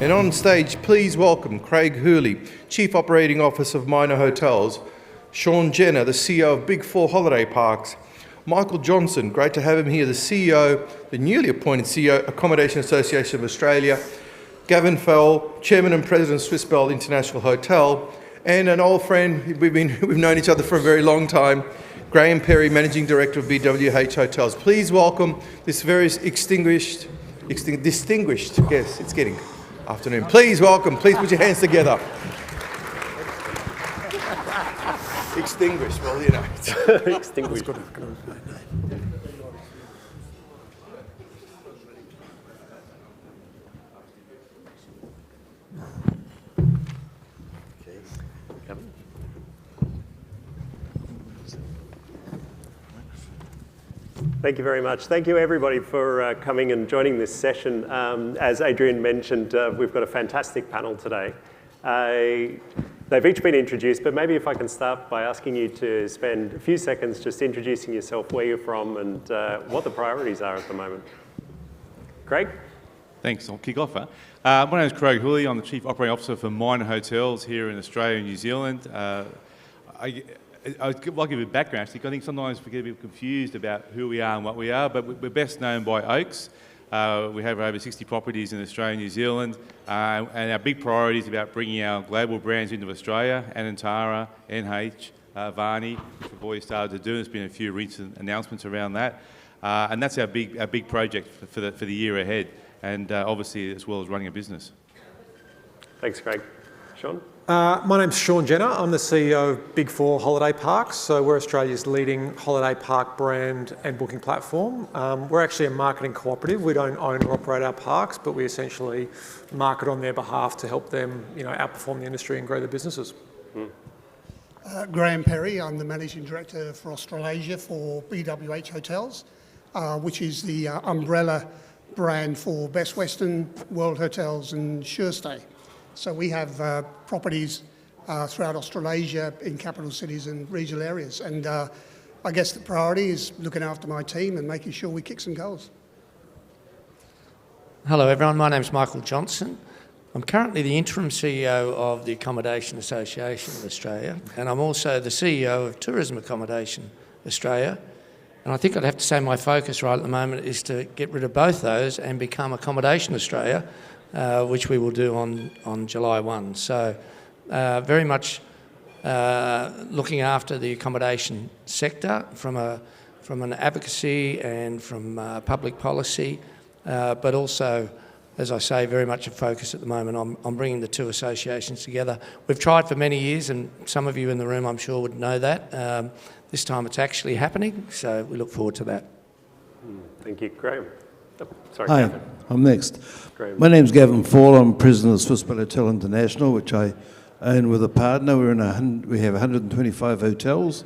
And on stage, please welcome Craig Hooley, Chief Operating Officer of Minor Hotels, Sean Jenner, the CEO of Big Four Holiday Parks, Michael Johnson, great to have him here, the CEO, the newly appointed CEO, Accommodation Association of Australia, Gavin Faull, Chairman and President of Swiss-Belhotel International Hotel, and an old friend, we've known each other for a very long time, Graham Perry, Managing Director of BWH Hotels. Please welcome this very distinguished guest. It's getting afternoon. Please welcome, please put your hands together. Extinguished, well, you know. Extinguished. Thank you very much. Thank you everybody for coming and joining this session. As Adrian mentioned, we've got a fantastic panel today. They've each been introduced, but maybe if I can start by asking you to spend a few seconds just introducing yourself, where you're from and what the priorities are at the moment. Craig? Thanks, I'll kick off. My name is Craig Hooley. I'm the Chief Operating Officer for Minor Hotels here in Australia and New Zealand. I'll give you a background. I think sometimes we get a bit confused about who we are and what we are, but we're best known by Oaks. We have over 60 properties in Australia and New Zealand, and our big priority is about bringing our global brands into Australia, Anantara, NH, Varney, which we've already started to do. There's been a few recent announcements around that, and that's our big project for the year ahead, and obviously as well as running a business. Thanks, Craig. Sean? My name's Sean Jenner. I'm the CEO of Big Four Holiday Parks. So we're Australia's leading holiday park brand and booking platform. We're actually a marketing cooperative. We don't own or operate our parks, but we essentially market on their behalf to help them, outperform the industry and grow their businesses. Graham Perry. I'm the Managing Director for Australasia for BWH Hotels, which is the umbrella brand for Best Western, World Hotels and SureStay. So we have properties throughout Australasia in capital cities and regional areas. And I guess the priority is looking after my team and making sure we kick some goals. Hello everyone, my name's Michael Johnson. I'm currently the interim CEO of the Accommodation Association of Australia, and I'm also the CEO of Tourism Accommodation Australia. And I think I'd have to say my focus right at the moment is to get rid of both those and become Accommodation Australia, which we will do on July 1. So very much looking after the accommodation sector from an advocacy and from public policy, but also, as I say, very much a focus at the moment on bringing the two associations together. We've tried for many years, and some of you in the room I'm sure would know that. This time it's actually happening, so we look forward to that. Thank you. Graham? Oh, sorry, Hi, Gavin. I'm next. Graham. My name's Gavin Faull. I'm president of Swiss-Belhotel International, which I own with a partner. We have 125 hotels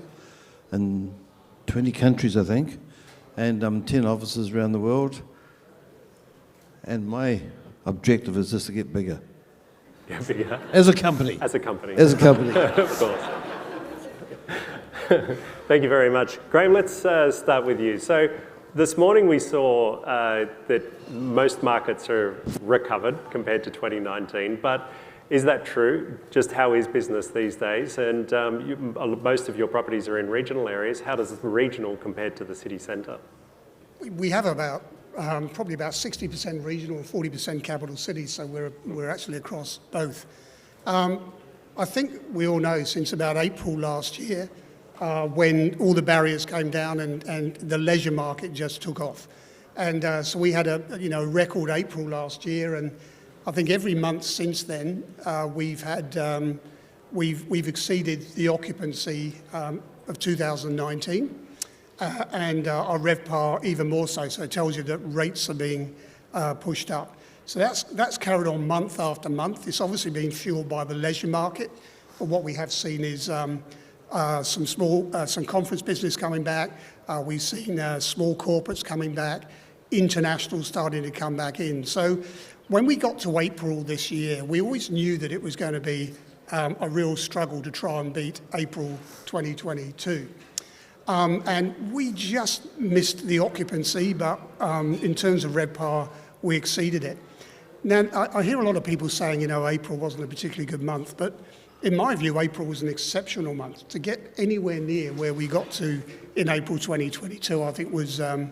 in 20 countries, I think, and 10 offices around the world. And my objective is just to get bigger. Yeah, bigger. As a company. As a company. As a company. Of course. Thank you very much. Graham, let's start with you. So this morning we saw that most markets are recovered compared to 2019, but is that true? Just how is business these days? And most of your properties are in regional areas. How does regional compare to the city centre? We have about probably about 60% regional and 40% capital cities, so we're actually across both. I think we all know since about April last year, when all the barriers came down and the leisure market just took off. And so we had a record April last year, and I think every month since then we've exceeded the occupancy of 2019 and our RevPAR even more so. So it tells you that rates are being pushed up. So that's carried on month after month. It's obviously been fueled by the leisure market, but what we have seen is some conference business coming back. We've seen small corporates coming back, international starting to come back in. So when we got to April this year, we always knew that it was going to be a real struggle to try and beat April 2022. And we just missed the occupancy, but in terms of RevPAR, we exceeded it. Now, I hear a lot of people saying, April wasn't a particularly good month, but in my view, April was an exceptional month. To get anywhere near where we got to in April 2022, I think was a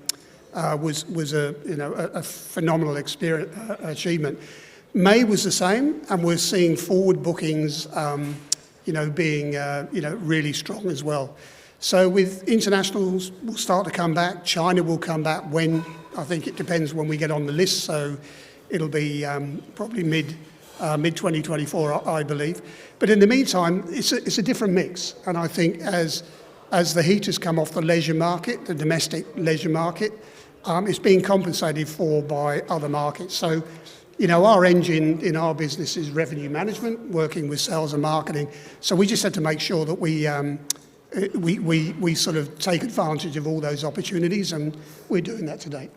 phenomenal achievement. May was the same, and we're seeing forward bookings, being really strong as well. So with internationals, will start to come back. China will come back when, I think it depends when we get on the list. So it'll be probably mid-2024, I believe. But in the meantime, it's a different mix. And I think as the heat has come off the leisure market, the domestic leisure market, it's being compensated for by other markets. So, our engine in our business is revenue management, working with sales and marketing. So we just had to make sure that we sort of take advantage of all those opportunities, and we're doing that today.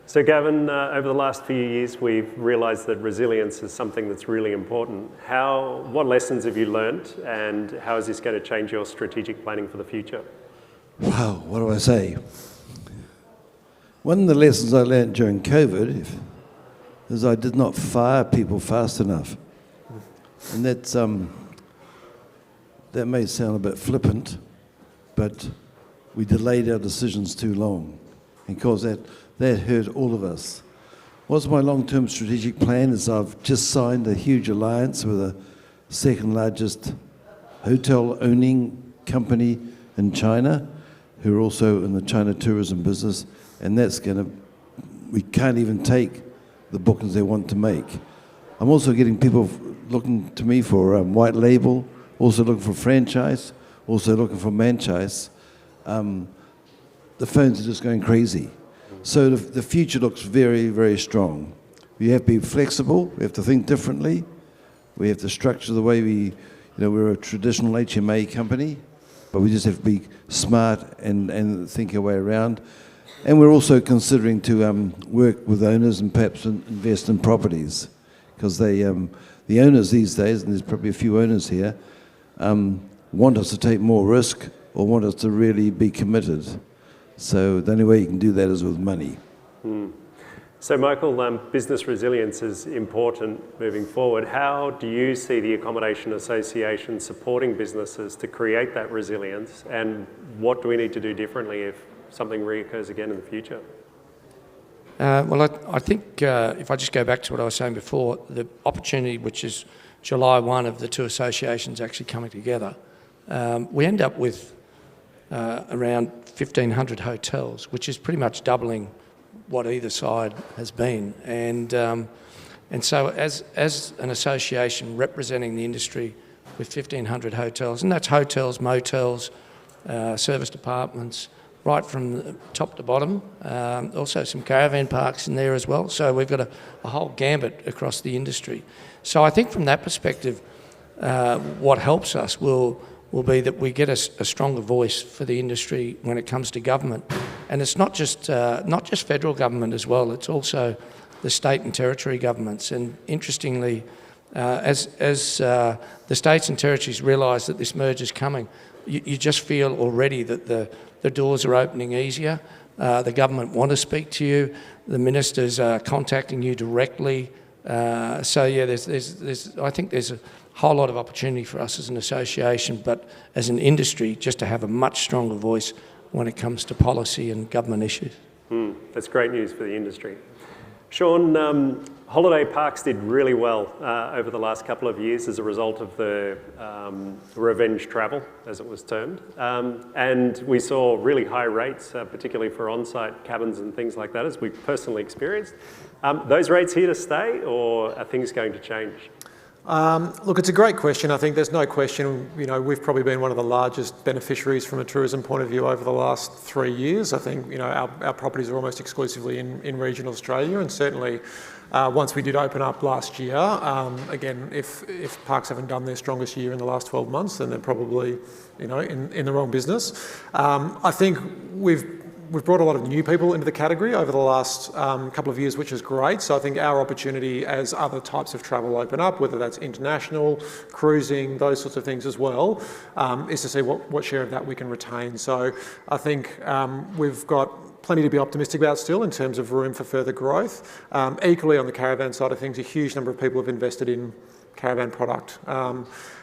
So Gavin, over the last few years, we've realised that resilience is something that's really important. What lessons have you learnt, and how is this going to change your strategic planning for the future? Wow, what do I say? One of the lessons I learned during COVID is I did not fire people fast enough. And that may sound a bit flippant, but we delayed our decisions too long. And because that hurt all of us. What's my long-term strategic plan is I've just signed a huge alliance with the second largest hotel-owning company in China, who are also in the China tourism business, and we can't even take the bookings they want to make. I'm also getting people looking to me for white label, also looking for franchise, also looking for manchise. The phones are just going crazy. So the future looks very, very strong. We have to be flexible, we have to think differently, we have to structure the way we're a traditional HMA company, but we just have to be smart and think our way around. And we're also considering to work with owners and perhaps invest in properties, because the owners these days, and there's probably a few owners here, want us to take more risk or want us to really be committed. So the only way you can do that is with money. So Michael, business resilience is important moving forward. How do you see the Accommodation Association supporting businesses to create that resilience, and what do we need to do differently if something reoccurs again in the future? Well, I think if I just go back to what I was saying before, the opportunity, which is July 1 of the two associations actually coming together, we end up with around 1,500 hotels, which is pretty much doubling what either side has been. And so as an association representing the industry with 1,500 hotels, and that's hotels, motels, service departments, right from top to bottom, also some caravan parks in there as well. So we've got a whole gambit across the industry. So I think from that perspective, what helps us will be that we get a stronger voice for the industry when it comes to government. And it's not just federal government as well, it's also the state and territory governments. And interestingly, as the states and territories realise that this merge is coming, you just feel already that the doors are opening easier. The government want to speak to you. The ministers are contacting you directly. So yeah, I think there's a whole lot of opportunity for us as an association, but as an industry, just to have a much stronger voice when it comes to policy and government issues. That's great news for the industry. Sean, holiday parks did really well over the last couple of years as a result of the revenge travel, as it was termed. And we saw really high rates, particularly for on-site cabins and things like that, as we've personally experienced. Those rates here to stay, or are things going to change? Look, it's a great question. I think there's no question, we've probably been one of the largest beneficiaries from a tourism point of view over the last 3 years. I think, our properties are almost exclusively in regional Australia, and certainly once we did open up last year, again, if parks haven't done their strongest year in the last 12 months, then they're probably, in the wrong business. I think We've brought a lot of new people into the category over the last couple of years, which is great. So I think our opportunity as other types of travel open up, whether that's international, cruising, those sorts of things as well, is to see what share of that we can retain. So I think we've got plenty to be optimistic about still in terms of room for further growth. Equally, on the caravan side of things, a huge number of people have invested in caravan product.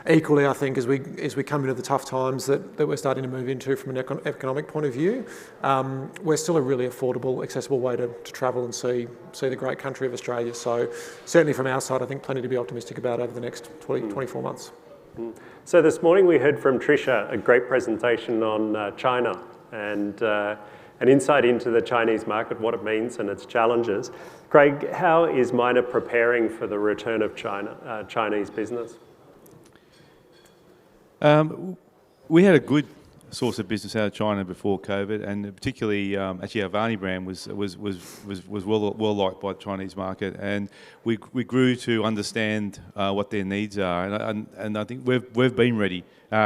Equally, I think as we come into the tough times that we're starting to move into from an economic point of view, we're still a really affordable, accessible way to travel and see the great country of Australia. So certainly from our side, I think plenty to be optimistic about over the next 24 months. So this morning we heard from Tricia a great presentation on China and an insight into the Chinese market, what it means and its challenges. Craig, how is Miner preparing for the return of Chinese business? We had a good source of business out of China before COVID, and particularly actually our Varney brand was well liked by the Chinese market, and we grew to understand what their needs are, and I think we've been ready.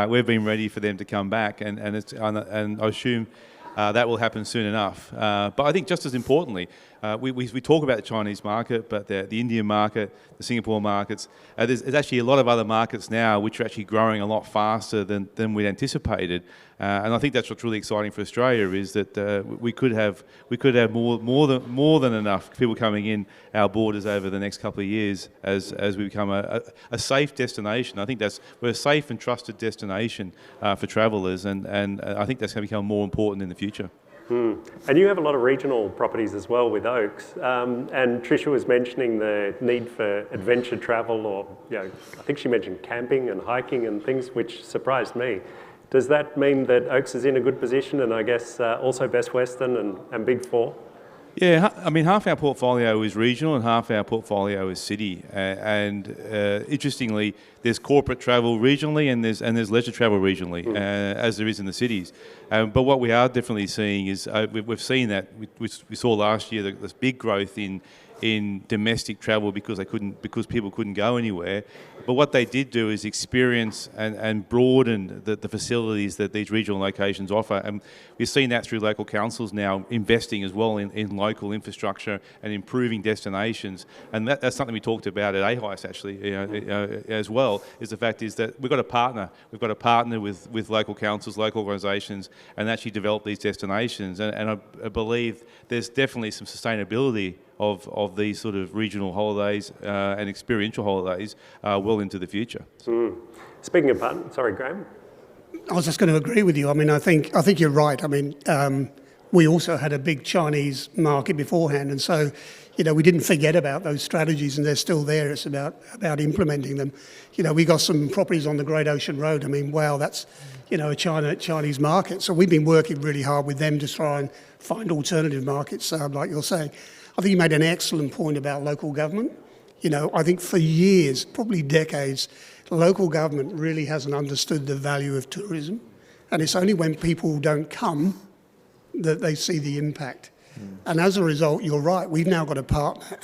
We've been ready for them to come back, and I assume that will happen soon enough. But I think just as importantly, we talk about the Chinese market, but the Indian market, the Singapore markets, there's actually a lot of other markets now which are actually growing a lot faster than we'd anticipated. And I think that's what's really exciting for Australia is that we could have more than enough people coming in our borders over the next couple of years as we become a safe destination. I think we're a safe and trusted destination for travellers, and I think that's going to become more important in the future. And you have a lot of regional properties as well with Oaks, and Tricia was mentioning the need for adventure travel, or I think she mentioned camping and hiking and things, which surprised me. Does that mean that Oaks is in a good position, and I guess also Best Western and Big Four? Yeah, I mean, half our portfolio is regional and half our portfolio is city. And interestingly, there's corporate travel regionally and there's leisure travel regionally, as there is in the cities. But what we are definitely seeing is we've seen that we saw last year this big growth in domestic travel because people couldn't go anywhere. But what they did do is experience and broaden the facilities that these regional locations offer. And we've seen that through local councils now investing as well in local infrastructure and improving destinations. And that's something we talked about at AHIS actually as well, is the fact is that we've got to partner. We've got to partner with local councils, local organisations, and actually develop these destinations. And I believe there's definitely some sustainability of these sort of regional holidays and experiential holidays well into the future. Speaking of partners, sorry, Graham. I was just going to agree with you. I mean, I think you're right. I mean, we also had a big Chinese market beforehand, and so we didn't forget about those strategies, and they're still there. It's about implementing them. We got some properties on the Great Ocean Road. I mean, wow, that's a Chinese market. So we've been working really hard with them to try and find alternative markets, like you're saying. I think you made an excellent point about local government. I think for years, probably decades, local government really hasn't understood the value of tourism. And it's only when people don't come that they see the impact. And as a result, you're right, we've now got a partner.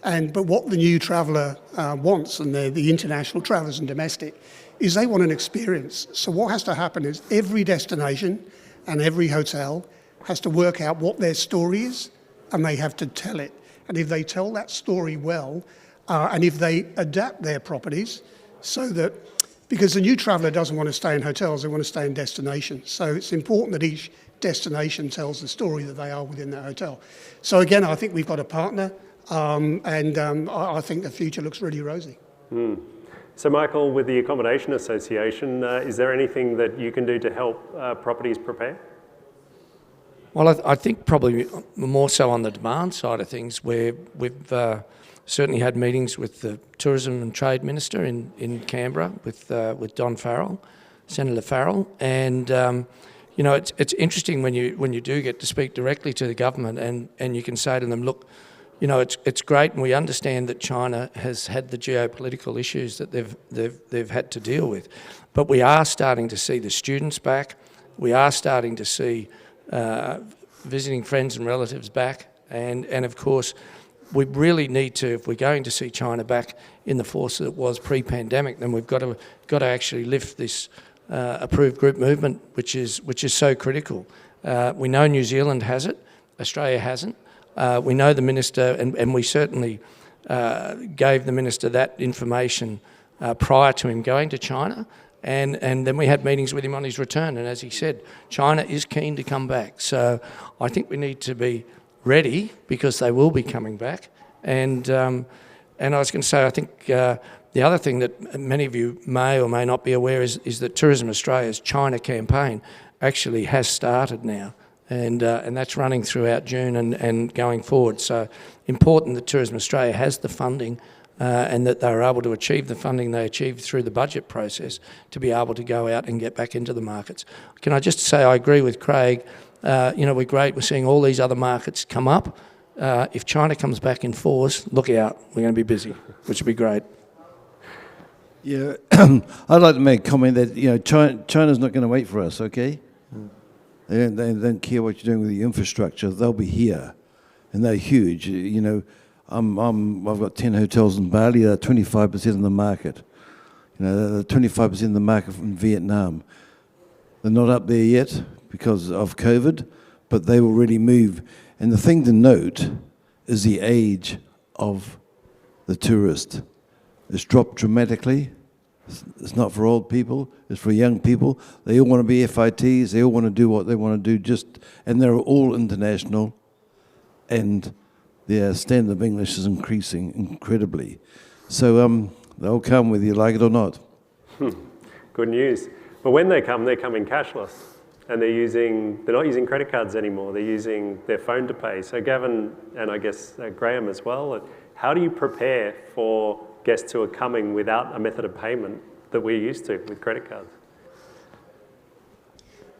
But what the new traveller wants, and the international travellers and domestic, is they want an experience. So what has to happen is every destination and every hotel has to work out what their story is, and they have to tell it. And if they tell that story well, and if they adapt their properties so that, because the new traveller doesn't want to stay in hotels, they want to stay in destinations. So it's important that each destination tells the story that they are within that hotel. So again, I think we've got a partner, and I think the future looks really rosy. So Michael, with the Accommodation Association, is there anything that you can do to help properties prepare? Well, I think probably more so on the demand side of things, where we've certainly had meetings with the Tourism and Trade Minister in Canberra with Don Farrell, Senator Farrell, and it's interesting when you do get to speak directly to the government and you can say to them, look, it's great, and we understand that China has had the geopolitical issues that they've had to deal with, but we are starting to see the students back. We are starting to see visiting friends and relatives back, and of course we really need to, if we're going to see China back in the force that it was pre-pandemic, then we've got to actually lift this approved group movement, which is so critical. We know New Zealand has it, Australia hasn't. We know the minister, and we certainly gave the minister that information prior to him going to China. And then we had meetings with him on his return, and as he said, China is keen to come back. So I think we need to be ready, because they will be coming back. And I was going to say, I think the other thing that many of you may or may not be aware is that Tourism Australia's China campaign actually has started now, and that's running throughout June and going forward. So important that Tourism Australia has the funding and that they're able to achieve the funding they achieved through the budget process to be able to go out and get back into the markets. Can I just say I agree with Craig. We're great. We're seeing all these other markets come up. If China comes back in force, look out. We're going to be busy, which would be great. Yeah, I'd like to make a comment that China's not going to wait for us. Okay, they don't care what you're doing with the infrastructure. They'll be here, and they're huge. I've got 10 hotels in Bali. They're 25% of the market. They're 25% of the market from Vietnam. They're not up there yet because of COVID, but they will really move. And the thing to note is the age of the tourist. It's dropped dramatically. It's not for old people, it's for young people. They all want to be FITs, they all want to do what they want to do, and they're all international, and their standard of English is increasing incredibly. So they'll come whether you like it or not. Good news. But when they come, they're coming cashless. And they're not using credit cards anymore, they're using their phone to pay. So Gavin, and I guess Graham as well, how do you prepare for guests who are coming without a method of payment that we're used to with credit cards?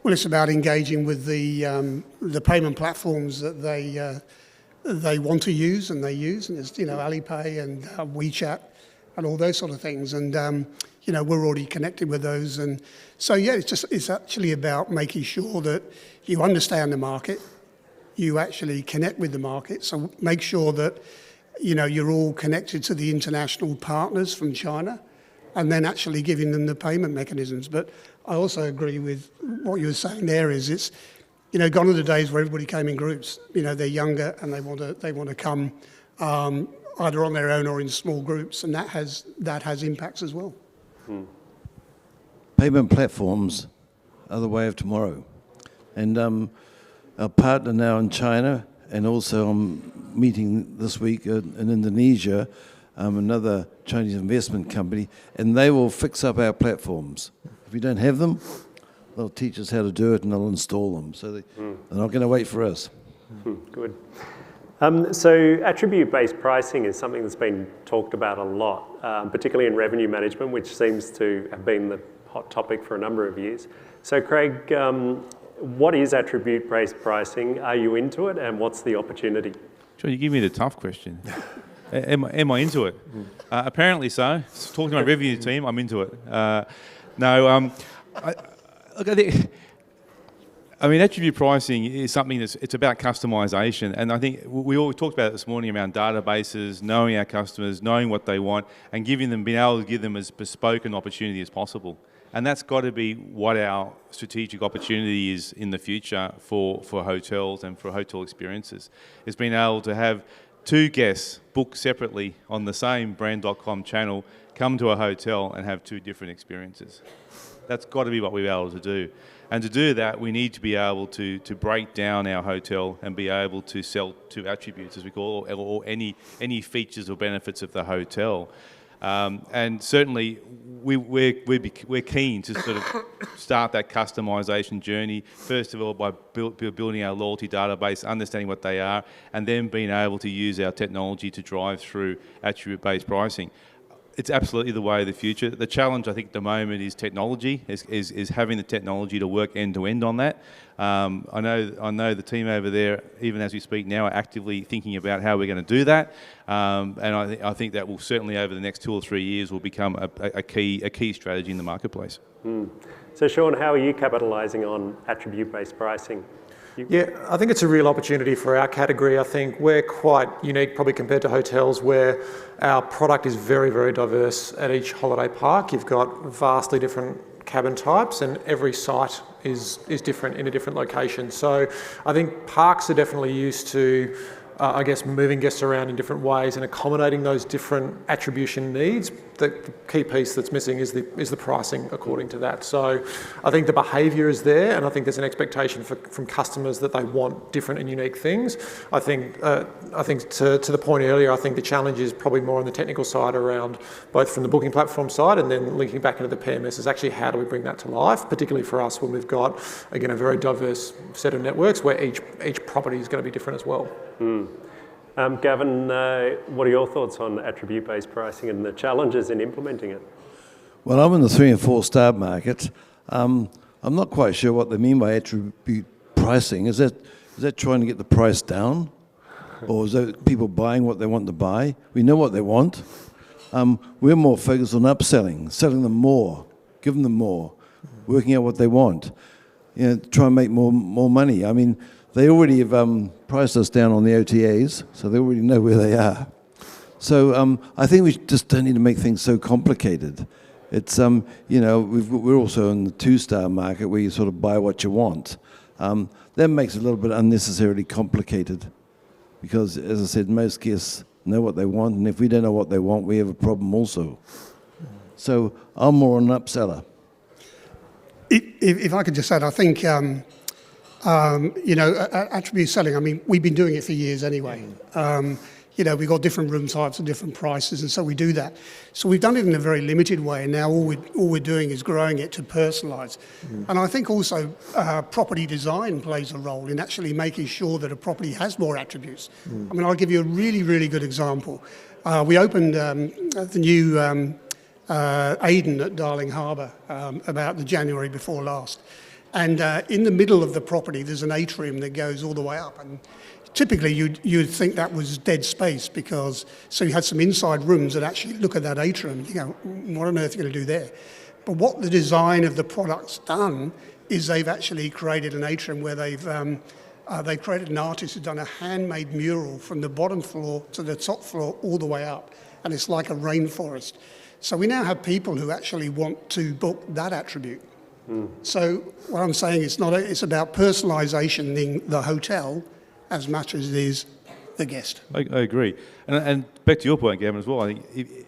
Well, it's about engaging with the payment platforms that they want to use, and it's Alipay and WeChat and all those sort of things, and we're already connected with those, and so it's actually about making sure that you understand the market, you actually connect with the market, so make sure that you're all connected to the international partners from China, and then actually giving them the payment mechanisms. But I also agree with what you were saying there. It's gone are the days where everybody came in groups. They're younger and they want to come either on their own or in small groups, and that has impacts as well. Payment platforms are the way of tomorrow, and our partner now in China, and also I'm meeting this week in Indonesia, another Chinese investment company, and they will fix up our platforms. If we don't have them, they'll teach us how to do it and they'll install them. So they're not going to wait for us. Good. So attribute-based pricing is something that's been talked about a lot, particularly in revenue management, which seems to have been the hot topic for a number of years. So Craig, what is attribute-based pricing? Are you into it, and what's the opportunity? Sure, you give me the tough question. Am I into it? Apparently so. Talking to my revenue team, I'm into it. I mean, attribute pricing is something it's about customisation, and I think we all talked about it this morning around databases, knowing our customers, knowing what they want, and being able to give them as bespoke an opportunity as possible. And that's got to be what our strategic opportunity is in the future for hotels and for hotel experiences. Is being able to have two guests book separately on the same brand.com channel, come to a hotel and have two different experiences. That's got to be what we're able to do. And to do that, we need to be able to break down our hotel and be able to sell two attributes, as we call it, or any features or benefits of the hotel. And certainly, we're keen to sort of start that customisation journey, first of all, by building our loyalty database, understanding what they are, and then being able to use our technology to drive through attribute-based pricing. It's absolutely the way of the future. The challenge, I think, at the moment is technology, is having the technology to work end-to-end on that. I know the team over there, even as we speak now, are actively thinking about how we're going to do that. And I think that will certainly, over the next 2 or 3 years, will become a key strategy in the marketplace. So, Sean, how are you capitalising on attribute-based pricing? Yeah, I think it's a real opportunity for our category. I think we're quite unique, probably compared to hotels, where our product is very, very diverse at each holiday park. You've got vastly different cabin types, and every site is different in a different location. So I think parks are definitely used to I guess, moving guests around in different ways and accommodating those different attribution needs. The key piece that's missing is the pricing according to that. So I think the behaviour is there, and I think there's an expectation from customers that they want different and unique things. I think to the point earlier, I think the challenge is probably more on the technical side around both from the booking platform side and then linking back into the PMS is actually how do we bring that to life, particularly for us when we've got, again, a very diverse set of networks where each property is going to be different as well. Gavin, what are your thoughts on attribute-based pricing and the challenges in implementing it? Well, I'm in the 3 and 4 star market. I'm not quite sure what they mean by attribute pricing. Is that trying to get the price down? Or is that people buying what they want to buy? We know what they want. We're more focused on upselling, selling them more, giving them more, working out what they want. Try and make more money. I mean, they already have priced us down on the OTAs, so they already know where they are. So I think we just don't need to make things so complicated. It's, we're also in the 2-star market where you sort of buy what you want. That makes it a little bit unnecessarily complicated because, as I said, most guests know what they want, and if we don't know what they want, we have a problem also. So I'm more an upseller. If I could just add, I think, attribute selling, I mean, we've been doing it for years anyway. We've got different room types and different prices, and so we do that. So we've done it in a very limited way, and now all we're doing is growing it to personalise. And I think also property design plays a role in actually making sure that a property has more attributes. I mean, I'll give you a really, really good example. We opened the new Aden at Darling Harbour about the January before last. And in the middle of the property, there's an atrium that goes all the way up. And typically, you'd think that was dead space so you had some inside rooms that actually look at that atrium. You go, what on earth are you going to do there? But what the design of the product's done is they've actually created an atrium where they've created an artist who's done a handmade mural from the bottom floor to the top floor all the way up. And it's like a rainforest. So we now have people who actually want to book that attribute. So what I'm saying is it's about personalisation in the hotel as much as it is the guest. I agree. And back to your point, Gavin, as well, I think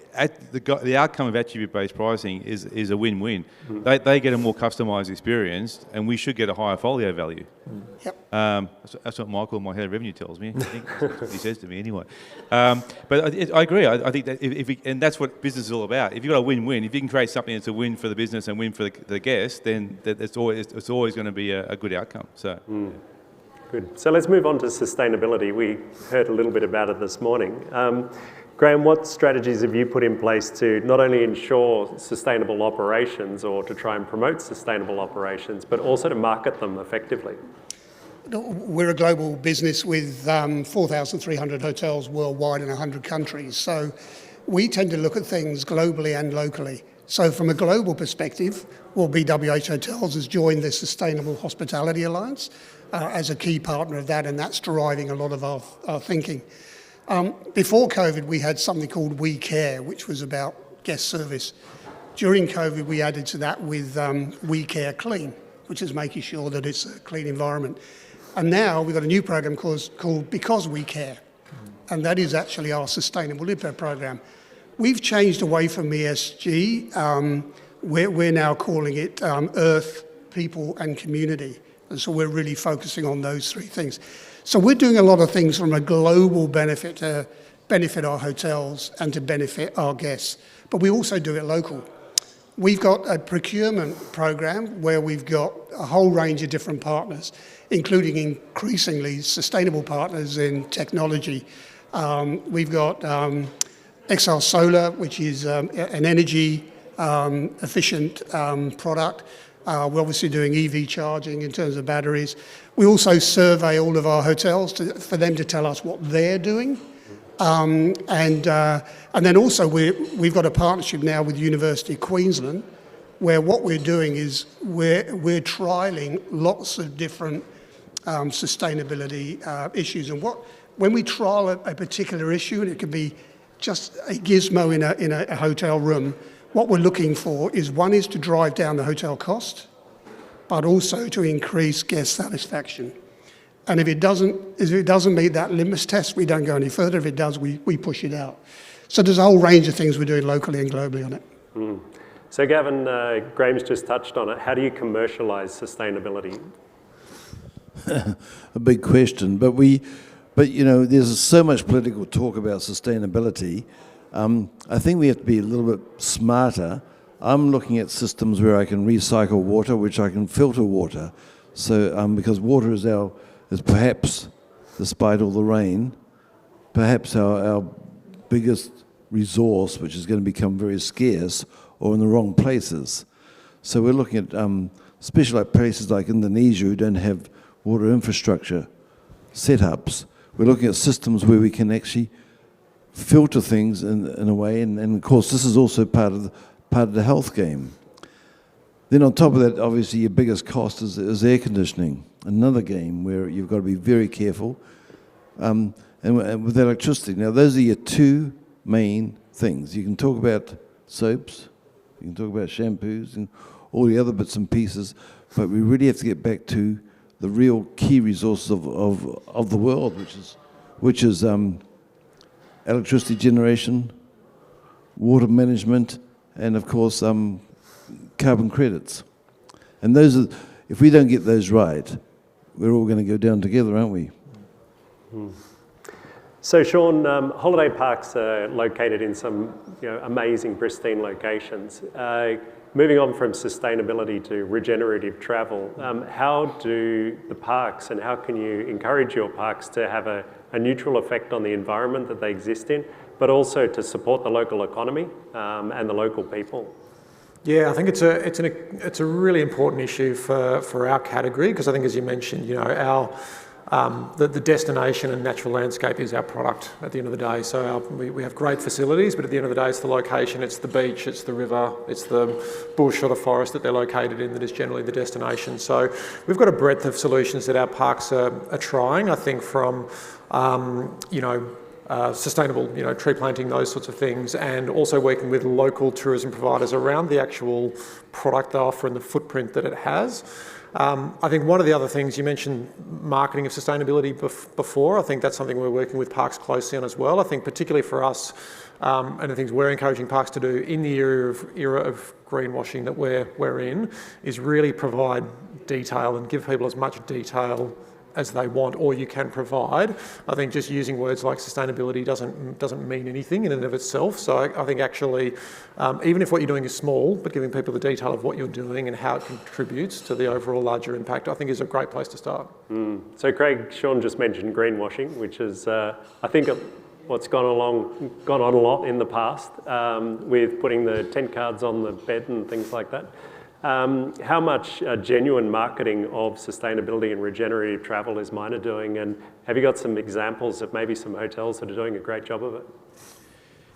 the outcome of attribute-based pricing is a win-win. They get a more customised experience, and we should get a higher folio value. Yep. That's what Michael, my head of revenue, tells me. I think that's what he says to me anyway. But I agree. I think that and that's what business is all about. If you've got a win-win, if you can create something that's a win for the business and win for the guest, then it's always going to be a good outcome. So. Good. So let's move on to sustainability. We heard a little bit about it this morning. Graham, what strategies have you put in place to not only ensure sustainable operations or to try and promote sustainable operations, but also to market them effectively? We're a global business with 4,300 hotels worldwide in 100 countries. So we tend to look at things globally and locally. So from a global perspective, BWH Hotels has joined the Sustainable Hospitality Alliance as a key partner of that, and that's driving a lot of our thinking. Before COVID, we had something called We Care, which was about guest service. During COVID, we added to that with We Care Clean, which is making sure that it's a clean environment. And now we've got a new program called Because We Care, and that is actually our sustainable impact program. We've changed away from ESG. We're now calling it Earth, People and Community. And so we're really focusing on those 3 things. So we're doing a lot of things from a global benefit to benefit our hotels and to benefit our guests. But we also do it local. We've got a procurement program where we've got a whole range of different partners, including increasingly sustainable partners in technology. We've got XR Solar, which is an energy efficient product. We're obviously doing EV charging in terms of batteries. We also survey all of our hotels for them to tell us what they're doing. And then also we've got a partnership now with the University of Queensland, where what we're doing is we're trialling lots of different sustainability issues. And when we trial a particular issue, and it can be just a gizmo in a hotel room, what we're looking for is one is to drive down the hotel cost, but also to increase guest satisfaction. And if it doesn't meet that litmus test, we don't go any further. If it does, we push it out. So there's a whole range of things we're doing locally and globally on it. So Gavin, Graham's just touched on it. How do you commercialise sustainability? A big question, but you know, there's so much political talk about sustainability. I think we have to be a little bit smarter. I'm looking at systems where I can recycle water, which I can filter water. So because water is perhaps, despite all the rain, perhaps our biggest resource, which is going to become very scarce, or in the wrong places. So we're looking at, especially like places like Indonesia who don't have water infrastructure setups. We're looking at systems where we can actually filter things in a way, and of course this is also part of the health game. Then on top of that, obviously your biggest cost is air conditioning, another game where you've got to be very careful. And with electricity, now those are your two main things. You can talk about soaps, you can talk about shampoos and all the other bits and pieces, but we really have to get back to the real key resources of the world, which is electricity generation, water management, and of course carbon credits. And those are, if we don't get those right, we're all going to go down together, aren't we? So Sean, holiday parks are located in some amazing, pristine locations. Moving on from sustainability to regenerative travel, how do the parks and how can you encourage your parks to have a neutral effect on the environment that they exist in, but also to support the local economy and the local people? Yeah, I think it's a really important issue for our category, because I think, as you mentioned, the destination and natural landscape is our product at the end of the day. So we have great facilities, but at the end of the day, it's the location, it's the beach, it's the river, it's the bush or the forest that they're located in that is generally the destination. So we've got a breadth of solutions that our parks are trying, I think, from sustainable, tree planting, those sorts of things, and also working with local tourism providers around the actual product they offer and the footprint that it has. I think one of the other things, you mentioned marketing of sustainability before. I think that's something we're working with parks closely on as well. I think particularly for us, and the things we're encouraging parks to do in the era of greenwashing that we're in, is really provide detail and give people as much detail as they want or you can provide. I think just using words like sustainability doesn't mean anything in and of itself. So I think actually, even if what you're doing is small, but giving people the detail of what you're doing and how it contributes to the overall larger impact, I think is a great place to start. So Craig, Sean just mentioned greenwashing, which is, I think, what's gone on a lot in the past with putting the tent cards on the bed and things like that. How much genuine marketing of sustainability and regenerative travel is Miner doing? And have you got some examples of maybe some hotels that are doing a great job of it?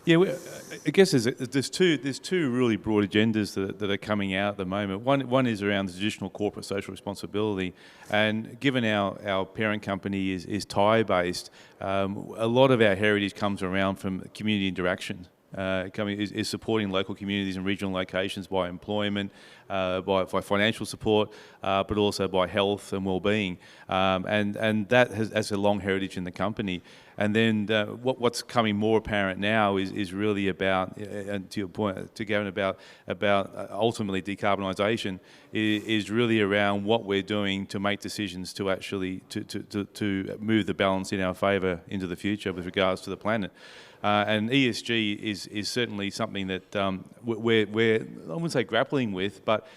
Yeah, I guess there's two really broad agendas that are coming out at the moment. One is around the traditional corporate social responsibility, and given our parent company is Thai-based, a lot of our heritage comes around from community interaction. Is supporting local communities and regional locations by employment, by financial support, but also by health and well-being, and that has a long heritage in the company. And then what's coming more apparent now is really about, and to your point, to Gavin, about ultimately decarbonisation is really around what we're doing to make decisions to actually to move the balance in our favour into the future with regards to the planet. And ESG is certainly something that we're I wouldn't say grappling with, but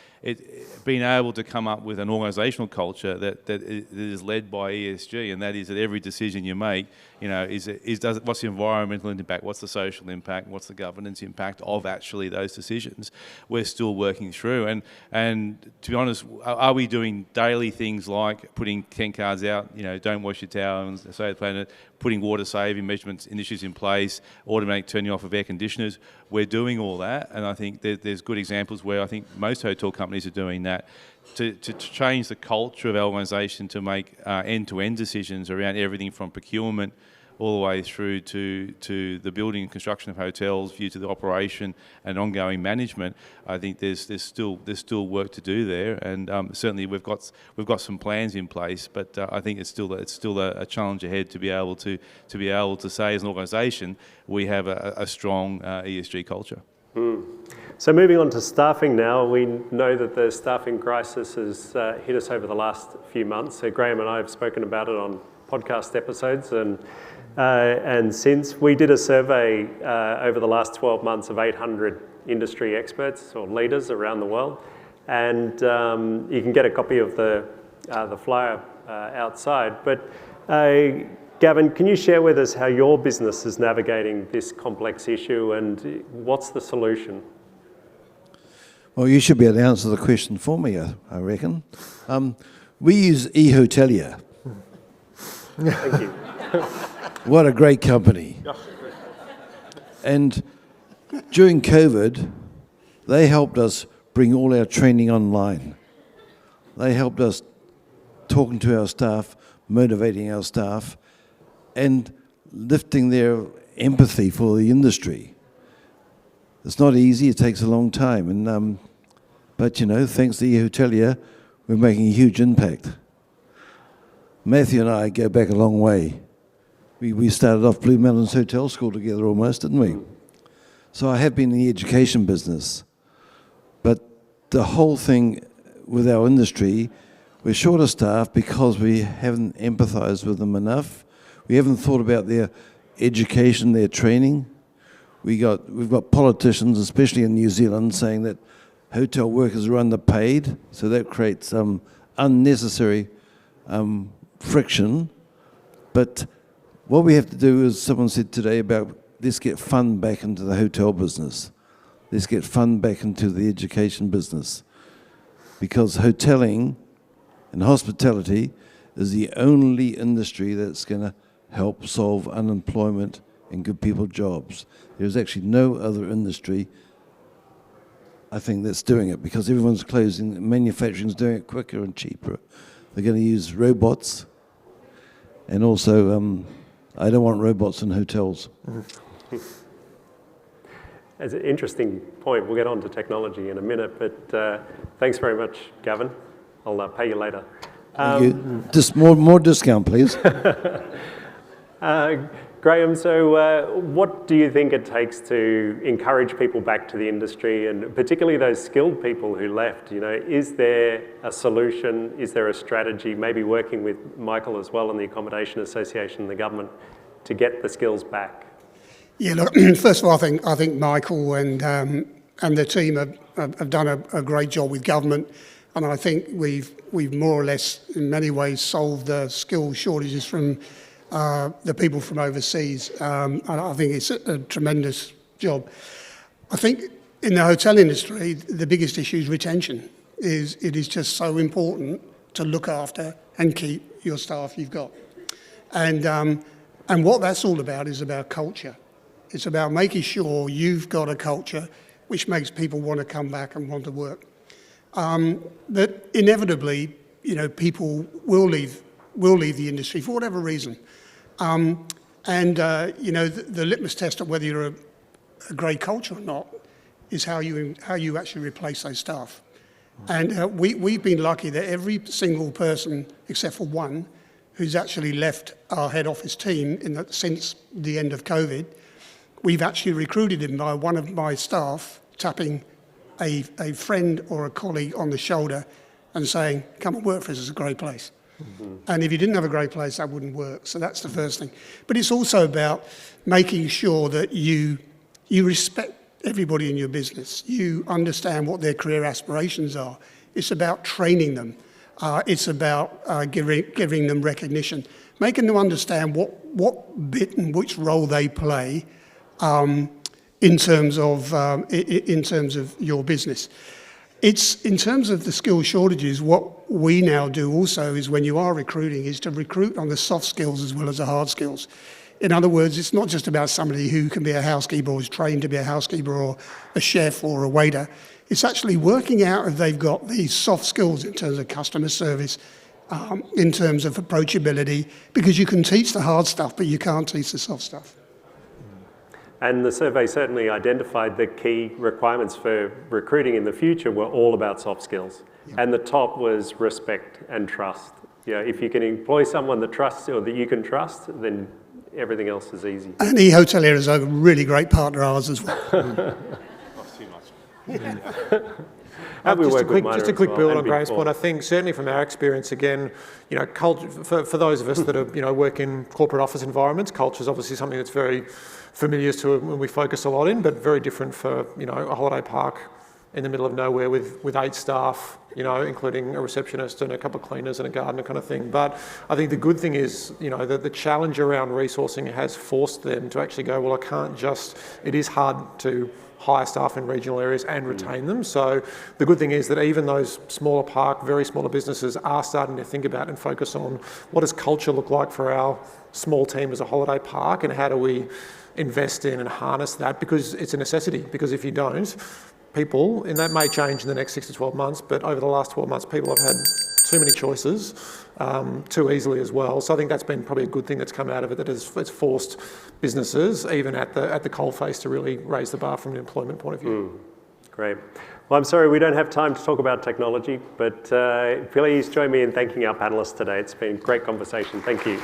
being able to come up with an organisational culture that is led by ESG, and that is that every decision you make, what's the environmental impact, what's the social impact, what's the governance impact of actually those decisions. We're still working through, and to be honest, are we doing daily things like putting 10 cards out, don't wash your towels, save the planet, putting water saving measurements initiatives in place, automatic turning off of air conditioners? We're doing all that, and I think there's good examples where I think most hotel companies are doing that to change the culture of our organisation to make end-to-end decisions around everything from procurement, all the way through to the building and construction of hotels, view to the operation and ongoing management. I think there's still work to do there, and certainly we've got some plans in place, but I think it's still a challenge ahead to be able to say as an organisation we have a strong ESG culture. So moving on to staffing now, we know that the staffing crisis has hit us over the last few months. So Graham and I have spoken about it on podcast episodes, and since we did a survey over the last 12 months of 800 industry experts or leaders around the world, and you can get a copy of the flyer outside. But Gavin, can you share with us how your business is navigating this complex issue and what's the solution? Well, you should be able to answer the question for me, I reckon. We use eHotelier. Thank you. What a great company. And during COVID, they helped us bring all our training online. They helped us talking to our staff, motivating our staff, and lifting their empathy for the industry. It's not easy, it takes a long time, and but thanks to eHotelier, we're making a huge impact. Matthew and I go back a long way. We started off Blue Mountains Hotel School together almost, didn't we? So I have been in the education business, but the whole thing with our industry, we're short of staff because we haven't empathised with them enough. We haven't thought about their education, their training. We've got politicians, especially in New Zealand, saying that hotel workers are underpaid, so that creates some unnecessary friction. But what we have to do, as someone said today, about let's get fund back into the hotel business. Let's get fund back into the education business. Because hotelling and hospitality is the only industry that's going to help solve unemployment and give people jobs. There's actually no other industry, I think, that's doing it, because everyone's closing. Manufacturing's doing it quicker and cheaper. They're going to use robots, and also I don't want robots in hotels. That's an interesting point. We'll get on to technology in a minute, but thanks very much, Gavin. I'll pay you later. Thank you. Just more discount, please. Graham, so what do you think it takes to encourage people back to the industry, and particularly those skilled people who left? Is there a solution? Is there a strategy, maybe working with Michael as well and the Accommodation Association and the government to get the skills back? Yeah, look, first of all, I think Michael and the team have done a great job with government, and I think we've more or less, in many ways, solved the skill shortages from the people from overseas. I think it's a tremendous job. I think in the hotel industry, the biggest issue is retention. It is just so important to look after and keep your staff you've got. And what that's all about is about culture. It's about making sure you've got a culture which makes people want to come back and want to work. But inevitably, people will leave the industry for whatever reason. The litmus test of whether you're a great culture or not is how you actually replace those staff. And we've been lucky that every single person, except for one, who's actually left our head office team since the end of COVID, we've actually recruited him by one of my staff tapping a friend or a colleague on the shoulder and saying, come and work for us, it's a great place. Mm-hmm. And if you didn't have a great place, that wouldn't work. So that's the first thing. But it's also about making sure that you respect everybody in your business. You understand what their career aspirations are. It's about training them. It's about giving them recognition, making them understand what bit and which role they play in terms of your business. It's in terms of the skill shortages. What we now do also is, when you are recruiting, is to recruit on the soft skills as well as the hard skills. In other words, it's not just about somebody who can be a housekeeper or is trained to be a housekeeper or a chef or a waiter. It's actually working out if they've got these soft skills in terms of customer service, in terms of approachability, because you can teach the hard stuff, but you can't teach the soft stuff. And the survey certainly identified the key requirements for recruiting in the future were all about soft skills. And the top was respect and trust. You know, if you can employ someone that trusts or that you can trust, then everything else is easy. And eHotelier is a really great partner of ours as well. Not too much. Just a quick build on Graham's point. I think certainly from our experience, again, you know, culture, for those of us that are, you know, work in corporate office environments, culture is obviously something that's very familiar to when we focus a lot in, but very different for, you know, a holiday park in the middle of nowhere with 8 staff, you know, including a receptionist and a couple of cleaners and a gardener kind of thing. But I think the good thing is, you know, the challenge around resourcing has forced them to actually go, well, I can't just, it is hard to hire staff in regional areas and retain them. So the good thing is that even those smaller park, very smaller businesses are starting to think about and focus on what does culture look like for our small team as a holiday park, and how do we invest in and harness that, because it's a necessity. Because if you don't, people, and that may change in the next 6 to 12 months, but over the last 12 months, people have had too many choices too easily as well. So I think that's been probably a good thing that's come out of it, that it's forced businesses, even at the coalface, to really raise the bar from an employment point of view. Great. Well, I'm sorry we don't have time to talk about technology, but please join me in thanking our panellists today. It's been a great conversation. Thank you.